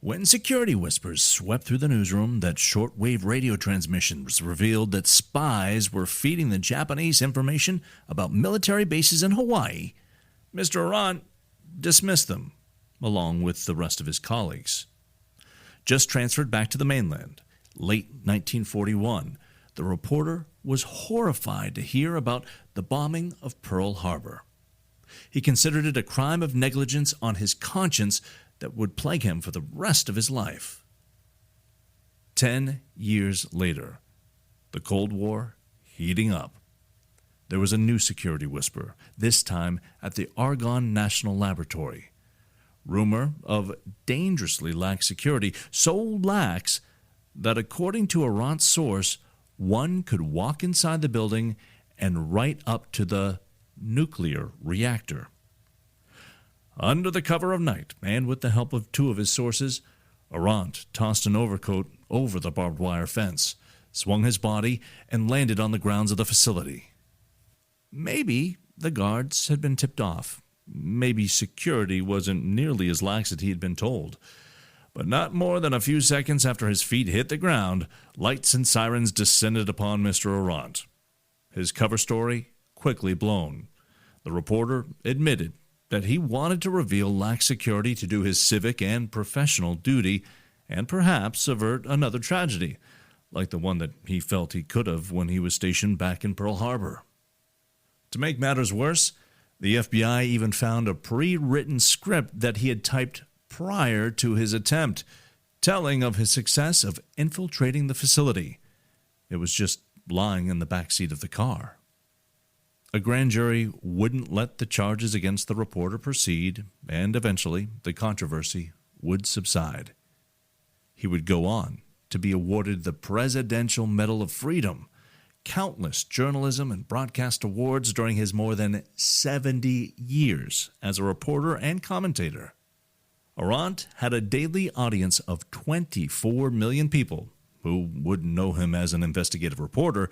When security whispers swept through the newsroom that shortwave radio transmissions revealed that spies were feeding the Japanese information about military bases in Hawaii, Mr. Aurandt dismissed them, along with the rest of his colleagues. Just transferred back to the mainland, late 1941, the reporter was horrified to hear about the bombing of Pearl Harbor. He considered it a crime of negligence on his conscience that would plague him for the rest of his life. 10 years later, the Cold War heating up. There was a new security whisper, this time at the Argonne National Laboratory. Rumor of dangerously lax security, so lax that according to Aurandt's source, one could walk inside the building and right up to the nuclear reactor. Under the cover of night, and with the help of two of his sources, Aurandt tossed an overcoat over the barbed wire fence, swung his body, and landed on the grounds of the facility. Maybe the guards had been tipped off. Maybe security wasn't nearly as lax as he had been told. But not more than a few seconds after his feet hit the ground, lights and sirens descended upon Mr. Aurandt. His cover story quickly blown. The reporter admitted that he wanted to reveal lax security to do his civic and professional duty and perhaps avert another tragedy, like the one that he felt he could have when he was stationed back in Pearl Harbor. To make matters worse, the FBI even found a pre-written script that he had typed prior to his attempt, telling of his success of infiltrating the facility. It was just lying in the back seat of the car. A grand jury wouldn't let the charges against the reporter proceed, and eventually the controversy would subside. He would go on to be awarded the Presidential Medal of Freedom, countless journalism and broadcast awards during his more than 70 years as a reporter and commentator. Aurandt had a daily audience of 24 million people who wouldn't know him as an investigative reporter,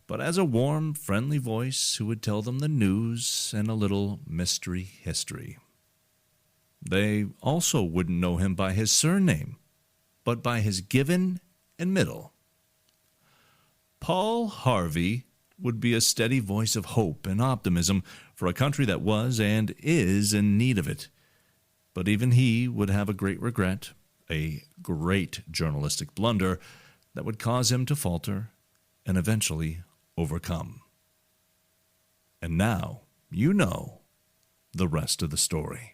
but as a warm, friendly voice who would tell them the news and a little mystery history. They also wouldn't know him by his surname, but by his given and middle. Paul Harvey would be a steady voice of hope and optimism for a country that was and is in need of it. But even he would have a great regret, a great journalistic blunder that would cause him to falter and eventually overcome. And now you know the rest of the story.